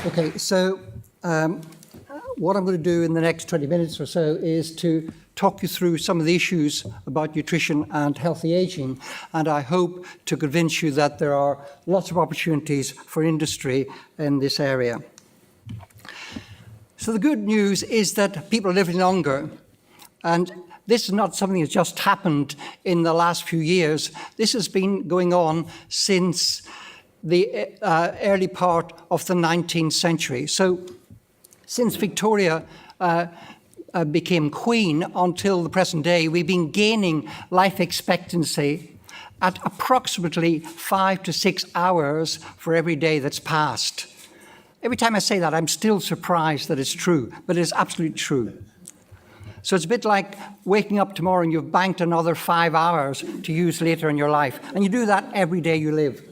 Okay, so what I'm going to do in the next 20 minutes or so is to talk you through some of the issues about nutrition and healthy aging, and I hope to convince you that there are lots of opportunities for industry in this area. So the good news is that people are living longer, and this is not something that's just happened in the last few years. This has been going on since the early part of the 19th century. So since Victoria became queen until the present day, we've been gaining life expectancy at approximately 5 to 6 hours for every day that's passed. Every time I say that, I'm still surprised that it's true, but it's absolutely true. So it's a bit like waking up tomorrow and you've banked another 5 hours to use later in your life. And you do that every day you live.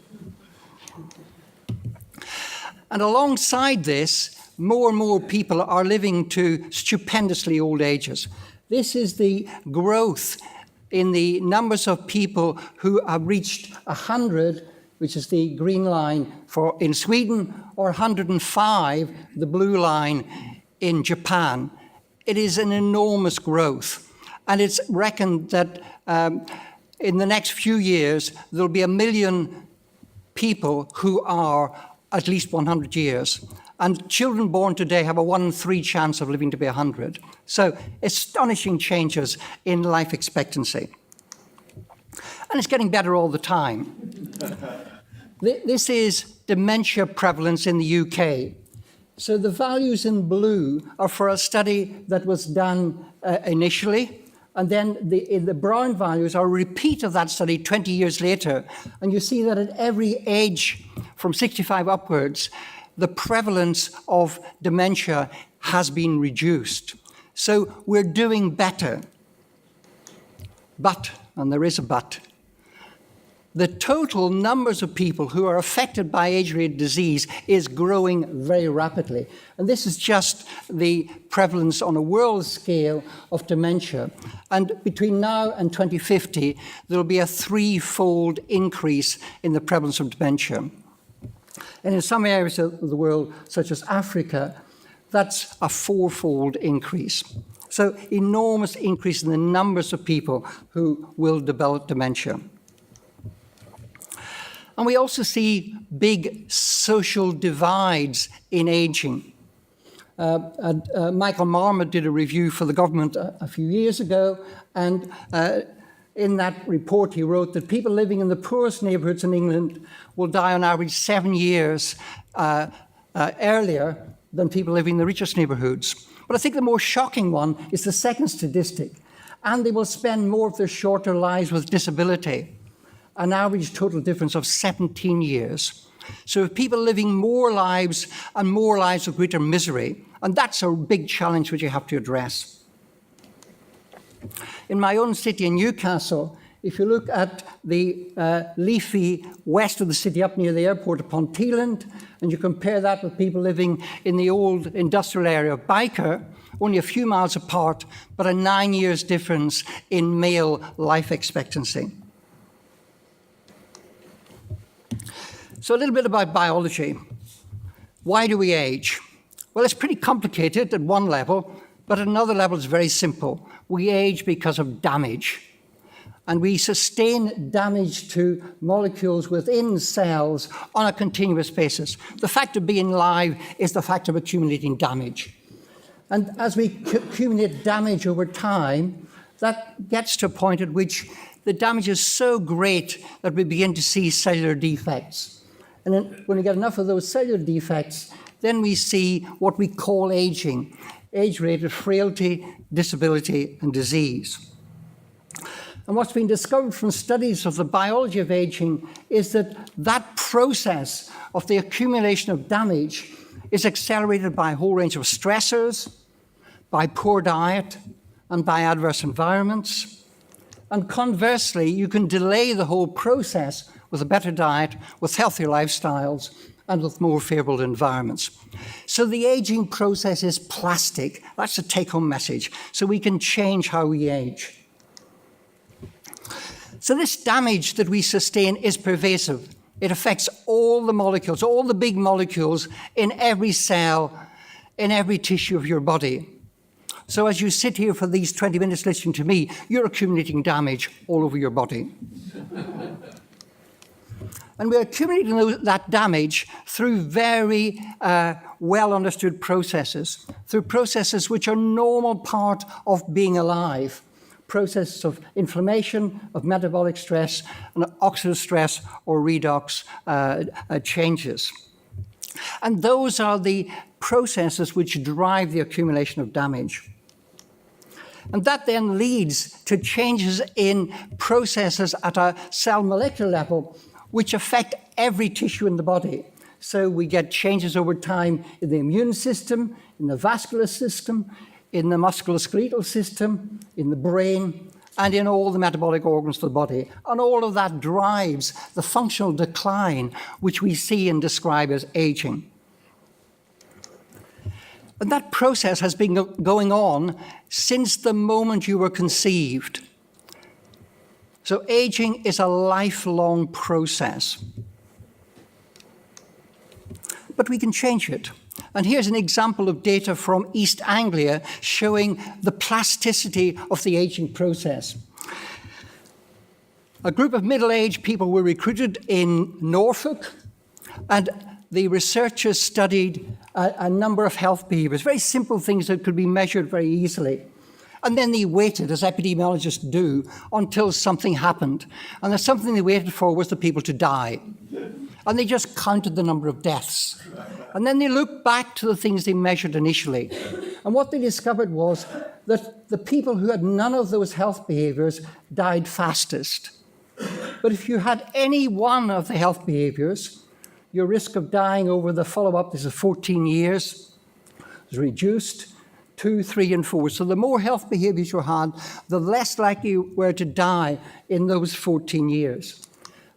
And alongside this, more and more people are living to stupendously old ages. This is the growth in the numbers of people who have reached 100, which is the green line in Sweden, or 105, the blue line in Japan. It is an enormous growth. And it's reckoned that in the next few years, there'll be 1 million people who are at least 100 years. And children born today have a 1 in 3 chance of living to be 100. So astonishing changes in life expectancy. And it's getting better all the time. This is dementia prevalence in the UK. So the values in blue are for a study that was done initially, and then the brown values are a repeat of that study 20 years later. And you see that at every age from 65 upwards, the prevalence of dementia has been reduced. So we're doing better. But, and there is a but, the total numbers of people who are affected by age-related disease is growing very rapidly. And this is just the prevalence on a world scale of dementia. And between now and 2050, there will be a 3-fold increase in the prevalence of dementia. And in some areas of the world, such as Africa, that's a 4-fold increase. So enormous increase in the numbers of people who will develop dementia. And we also see big social divides in aging. Michael Marmot did a review for the government a few years ago, and in that report he wrote that people living in the poorest neighbourhoods in England will die on average 7 years earlier than people living in the richest neighbourhoods. But I think the more shocking one is the second statistic, and they will spend more of their shorter lives with disability. An average total difference of 17 years. So if people living more lives and more lives of greater misery, and that's a big challenge which you have to address. In my own city in Newcastle, if you look at the leafy west of the city up near the airport of Ponteland, and you compare that with people living in the old industrial area of Byker, only a few miles apart, but a 9 years difference in male life expectancy. So a little bit about biology. Why do we age? Well, it's pretty complicated at one level, but at another level it's very simple. We age because of damage. And we sustain damage to molecules within cells on a continuous basis. The fact of being alive is the fact of accumulating damage. And as we accumulate damage over time, that gets to a point at which the damage is so great that we begin to see cellular defects. And then when we get enough of those cellular defects, then we see what we call aging, age-related frailty, disability, and disease. And what's been discovered from studies of the biology of aging is that that process of the accumulation of damage is accelerated by a whole range of stressors, by poor diet, and by adverse environments. And conversely, you can delay the whole process with a better diet, with healthier lifestyles, and with more favourable environments. So the aging process is plastic. That's the take-home message. So we can change how we age. So this damage that we sustain is pervasive. It affects all the molecules, all the big molecules in every cell, in every tissue of your body. So as you sit here for these 20 minutes listening to me, you're accumulating damage all over your body. And we're accumulating that damage through very well-understood processes, through processes which are a normal part of being alive, processes of inflammation, of metabolic stress, and oxidative stress or redox changes. And those are the processes which drive the accumulation of damage. And that then leads to changes in processes at a cell molecular level which affect every tissue in the body. So we get changes over time in the immune system, in the vascular system, in the musculoskeletal system, in the brain, and in all the metabolic organs of the body. And all of that drives the functional decline which we see and describe as aging. And that process has been going on since the moment you were conceived. So aging is a lifelong process. But we can change it. And here's an example of data from East Anglia showing the plasticity of the aging process. A group of middle-aged people were recruited in Norfolk, and the researchers studied a number of health behaviours, very simple things that could be measured very easily. And then they waited, as epidemiologists do, until something happened. And the something they waited for was the people to die. And they just counted the number of deaths. And then they looked back to the things they measured initially. And what they discovered was that the people who had none of those health behaviours died fastest. But if you had any one of the health behaviours, your risk of dying over the follow-up, this is 14 years, was reduced 2, 3, and 4. So the more health behaviours you had, the less likely you were to die in those 14 years.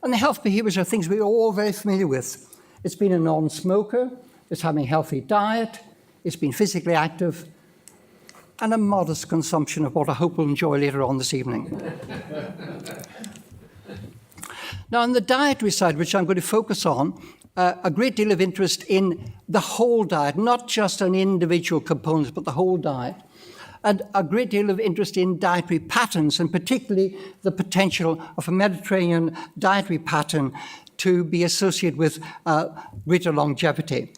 And the health behaviours are things we're all very familiar with. It's being a non-smoker, it's having a healthy diet, it's being physically active, and a modest consumption of what I hope we'll enjoy later on this evening. Now, on the dietary side, which I'm going to focus on, a great deal of interest in the whole diet, not just an individual component, but the whole diet. And a great deal of interest in dietary patterns, and particularly the potential of a Mediterranean dietary pattern to be associated with greater longevity.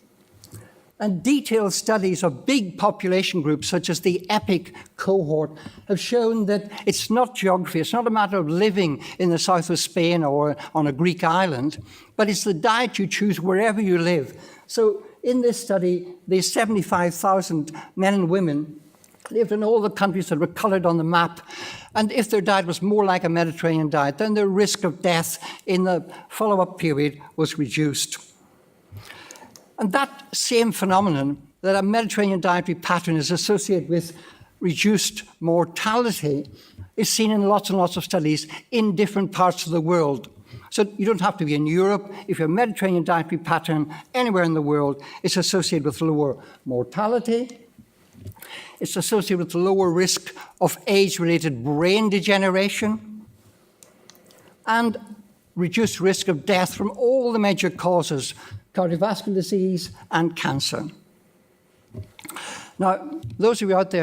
And detailed studies of big population groups, such as the EPIC cohort, have shown that it's not geography, it's not a matter of living in the south of Spain or on a Greek island, but it's the diet you choose wherever you live. So in this study, these 75,000 men and women lived in all the countries that were coloured on the map. And if their diet was more like a Mediterranean diet, then their risk of death in the follow-up period was reduced. And that same phenomenon, that a Mediterranean dietary pattern is associated with reduced mortality, is seen in lots and lots of studies in different parts of the world. So you don't have to be in Europe. If your Mediterranean dietary pattern anywhere in the world is associated with lower mortality, it's associated with lower risk of age-related brain degeneration, and reduced risk of death from all the major causes, cardiovascular disease and cancer. Now, those of you out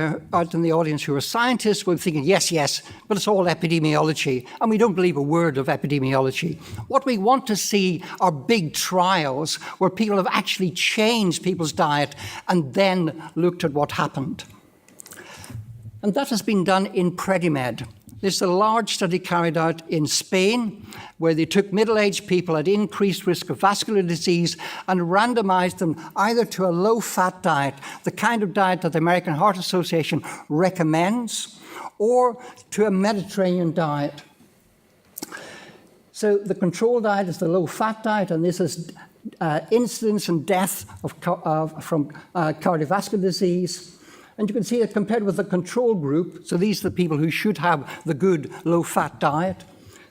in the audience who are scientists will be thinking, yes, but it's all epidemiology, and we don't believe a word of epidemiology. What we want to see are big trials where people have actually changed people's diet and then looked at what happened. And that has been done in Predimed. There's a large study carried out in Spain where they took middle-aged people at increased risk of vascular disease and randomized them either to a low-fat diet, the kind of diet that the American Heart Association recommends, or to a Mediterranean diet. So the control diet is the low-fat diet, and this is incidence and death from cardiovascular disease. And you can see that compared with the control group, so these are the people who should have the good low-fat diet,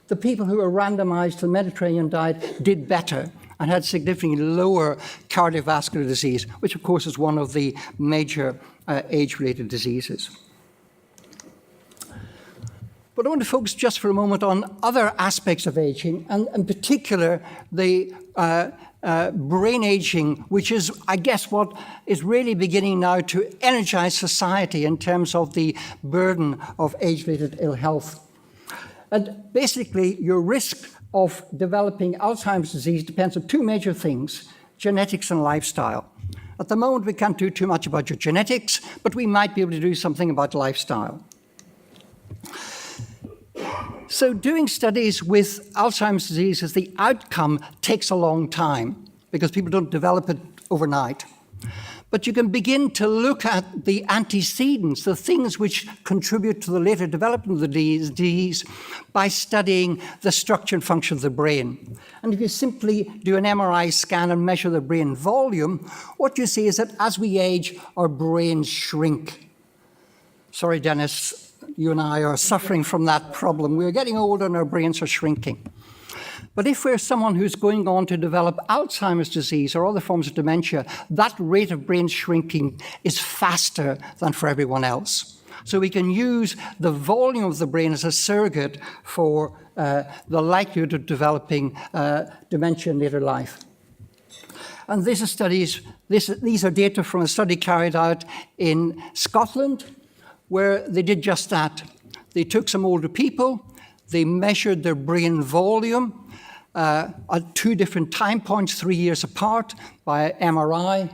the people who were randomized to the Mediterranean diet did better and had significantly lower cardiovascular disease, which of course is one of the major age-related diseases. But I want to focus just for a moment on other aspects of aging, and in particular, the brain aging, which is, I guess, what is really beginning now to energize society in terms of the burden of age-related ill health. And basically, your risk of developing Alzheimer's disease depends on two major things: genetics and lifestyle. At the moment, we can't do too much about your genetics, but we might be able to do something about lifestyle. So doing studies with Alzheimer's disease as the outcome takes a long time because people don't develop it overnight. But you can begin to look at the antecedents, the things which contribute to the later development of the disease, by studying the structure and function of the brain. And if you simply do an MRI scan and measure the brain volume, what you see is that as we age, our brains shrink. Sorry, Dennis, you and I are suffering from that problem. We're getting older and our brains are shrinking. But if we're someone who's going on to develop Alzheimer's disease or other forms of dementia, that rate of brain shrinking is faster than for everyone else. So we can use the volume of the brain as a surrogate for the likelihood of developing dementia in later life. And these are data from a study carried out in Scotland, where they did just that. They took some older people, they measured their brain volume at two different time points, 3 years apart, by MRI.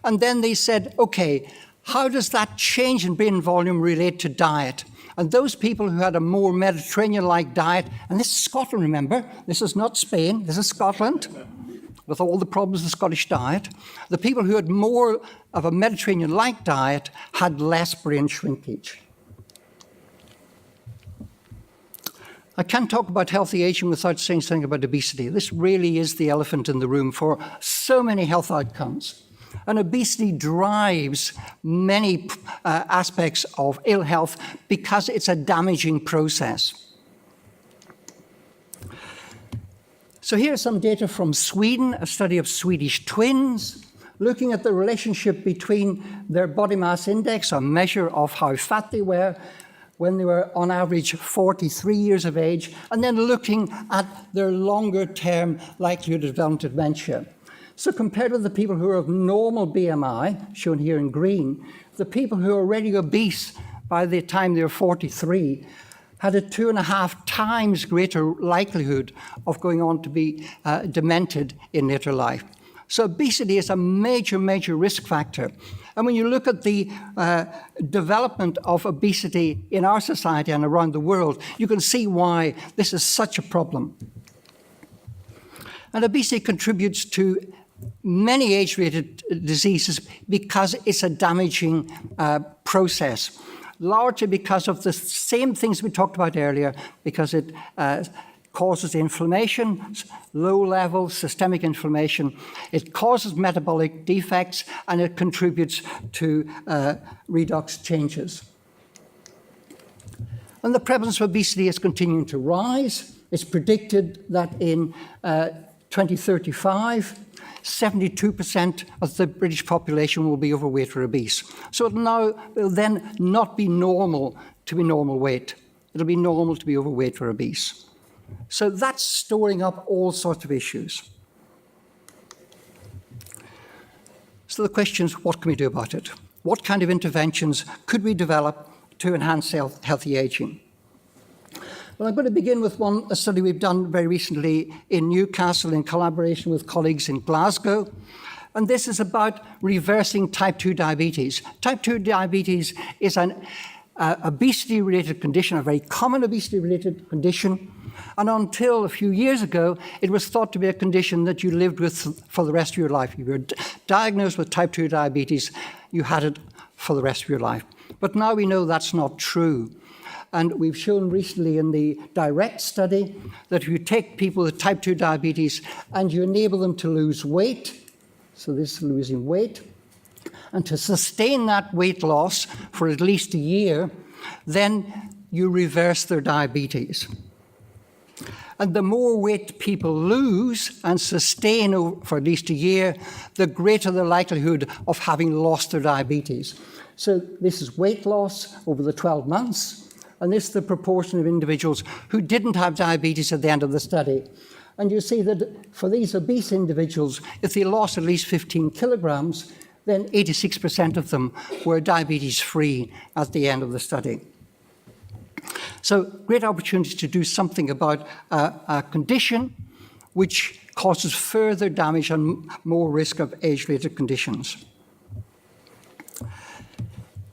And then they said, okay, how does that change in brain volume relate to diet? And those people who had a more Mediterranean-like diet, and this is Scotland, remember, this is not Spain, this is Scotland, with all the problems of the Scottish diet, the people who had more of a Mediterranean-like diet had less brain shrinkage. I can't talk about healthy aging without saying something about obesity. This really is the elephant in the room for so many health outcomes. And obesity drives many aspects of ill health because it's a damaging process. So here's some data from Sweden, a study of Swedish twins, looking at the relationship between their body mass index, a measure of how fat they were, when they were on average 43 years of age, and then looking at their longer-term likelihood of developing dementia. So compared with the people who are of normal BMI, shown here in green, the people who are already obese by the time they were 43 had a 2.5 times greater likelihood of going on to be demented in later life. So obesity is a major, major risk factor. And when you look at the development of obesity in our society and around the world, you can see why this is such a problem. And obesity contributes to many age-related diseases because it's a damaging process, largely because of the same things we talked about earlier, because it causes inflammation, low-level systemic inflammation. It causes metabolic defects, and it contributes to redox changes. And the prevalence of obesity is continuing to rise. It's predicted that in 2035, 72% of the British population will be overweight or obese. So it will then not be normal to be normal weight. It'll be normal to be overweight or obese. So that's storing up all sorts of issues. So the question is, what can we do about it? What kind of interventions could we develop to enhance healthy aging? Well, I'm going to begin with a study we've done very recently in Newcastle in collaboration with colleagues in Glasgow. And this is about reversing type 2 diabetes. Type 2 diabetes is an obesity-related condition, a very common obesity-related condition. And until a few years ago, it was thought to be a condition that you lived with for the rest of your life. If you were diagnosed with type 2 diabetes, you had it for the rest of your life. But now we know that's not true. And we've shown recently in the DIRECT study that if you take people with type 2 diabetes and you enable them to lose weight, so this is losing weight, and to sustain that weight loss for at least a year, then you reverse their diabetes. And the more weight people lose and sustain for at least a year, the greater the likelihood of having lost their diabetes. So this is weight loss over the 12 months And this is the proportion of individuals who didn't have diabetes at the end of the study. And you see that for these obese individuals, if they lost at least 15 kilograms, then 86% of them were diabetes-free at the end of the study. So great opportunity to do something about a condition which causes further damage and more risk of age-related conditions.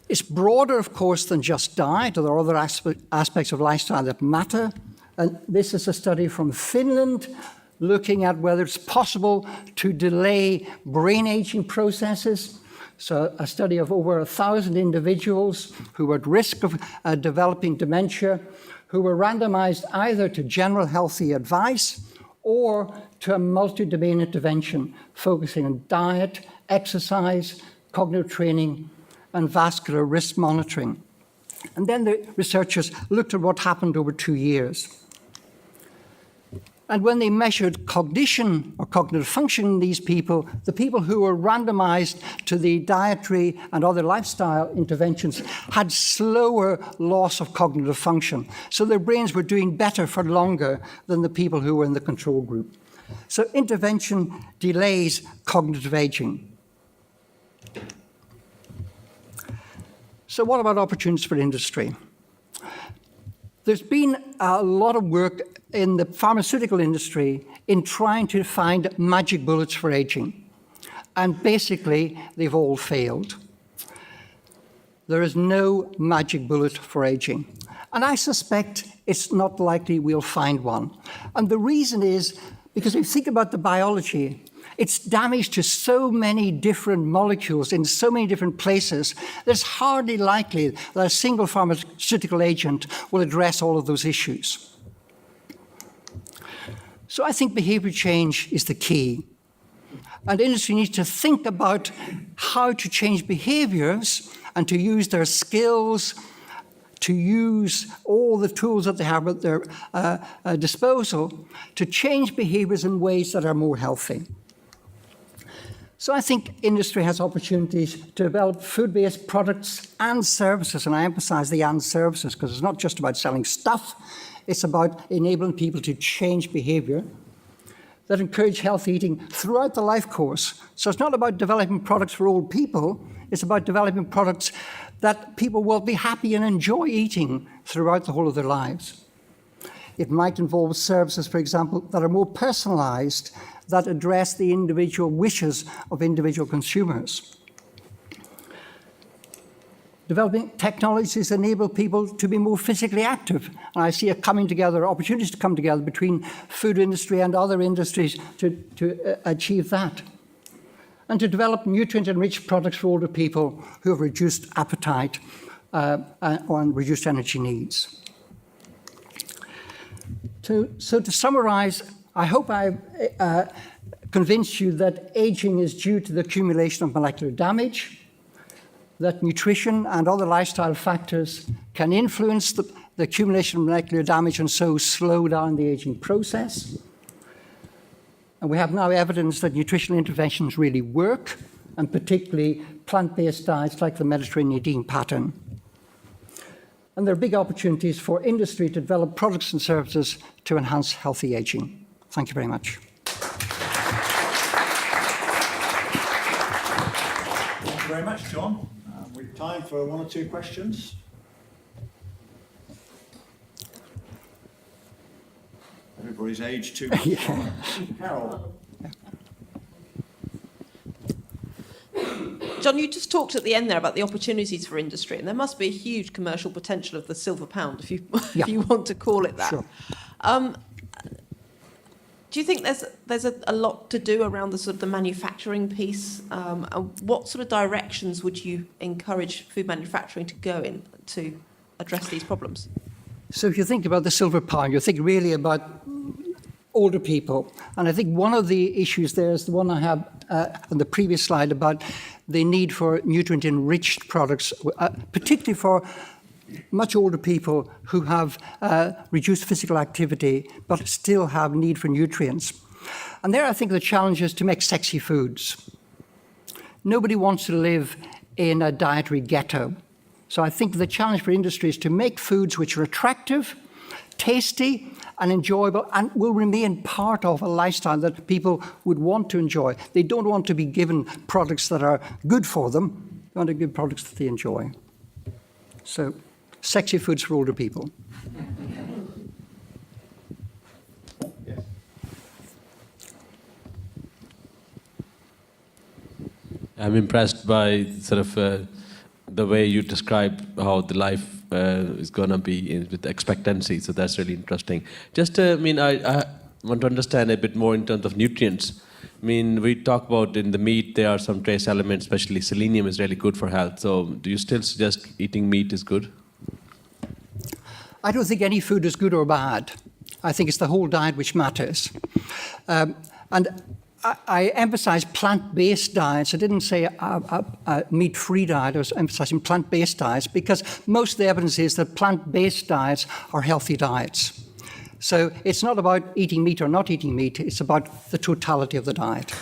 It's broader, of course, than just diet. There are other aspects of lifestyle that matter. And this is a study from Finland looking at whether it's possible to delay brain aging processes. So a study of over 1,000 individuals who were at risk of developing dementia, who were randomized either to general healthy advice or to a multi-domain intervention focusing on diet, exercise, cognitive training, and vascular risk monitoring. And then the researchers looked at what happened over 2 years. And when they measured cognition or cognitive function in these people, the people who were randomized to the dietary and other lifestyle interventions had slower loss of cognitive function. So their brains were doing better for longer than the people who were in the control group. So intervention delays cognitive aging. So what about opportunities for industry? There's been a lot of work in the pharmaceutical industry in trying to find magic bullets for aging. And basically, they've all failed. There is no magic bullet for aging. And I suspect it's not likely we'll find one. And the reason is because if you think about the biology, it's damage to so many different molecules in so many different places that it's hardly likely that a single pharmaceutical agent will address all of those issues. So I think behavior change is the key. And industry needs to think about how to change behaviors and to use their skills, to use all the tools that they have at their disposal to change behaviors in ways that are more healthy. So I think industry has opportunities to develop food-based products and services, and I emphasize the and services because it's not just about selling stuff, it's about enabling people to change behavior that encourage healthy eating throughout the life course. So it's not about developing products for old people, it's about developing products that people will be happy and enjoy eating throughout the whole of their lives. It might involve services, for example, that are more personalized, that address the individual wishes of individual consumers. Developing technologies enable people to be more physically active. And I see opportunities to come together between food industry and other industries to achieve that. And to develop nutrient-enriched products for older people who have reduced appetite and reduced energy needs. So to summarize, I hope I've convinced you that aging is due to the accumulation of molecular damage, that nutrition and other lifestyle factors can influence the accumulation of molecular damage and so slow down the aging process. And we have now evidence that nutritional interventions really work, and particularly plant-based diets like the Mediterranean eating pattern. And there are big opportunities for industry to develop products and services to enhance healthy aging. Thank you very much. Thank you very much, John. We've time for one or two questions. Everybody's aged too much. Yeah. Carol. John, you just talked at the end there about the opportunities for industry, and there must be a huge commercial potential of the silver pound, if you want to call it that. Sure. Do you think there's a lot to do around the sort of the manufacturing piece? And what sort of directions would you encourage food manufacturing to go in to address these problems? So if you think about the silver pound, you think really about older people. And I think one of the issues there is the one I have on the previous slide about the need for nutrient-enriched products, particularly for much older people who have reduced physical activity but still have need for nutrients. And there I think the challenge is to make sexy foods. Nobody wants to live in a dietary ghetto. So I think the challenge for industry is to make foods which are attractive, tasty, and enjoyable, and will remain part of a lifestyle that people would want to enjoy. They don't want to be given products that are good for them. They want to give products that they enjoy. So, sexy foods for older people. I'm impressed by sort of the way you describe how the life is going to be with expectancy. So that's really interesting. Just, I want to understand a bit more in terms of nutrients. I mean, we talk about in the meat, there are some trace elements, especially selenium is really good for health. So do you still suggest eating meat is good? I don't think any food is good or bad. I think it's the whole diet which matters. And I emphasize plant-based diets. I didn't say a meat-free diet. I was emphasizing plant-based diets because most of the evidence is that plant-based diets are healthy diets. So it's not about eating meat or not eating meat. It's about the totality of the diet.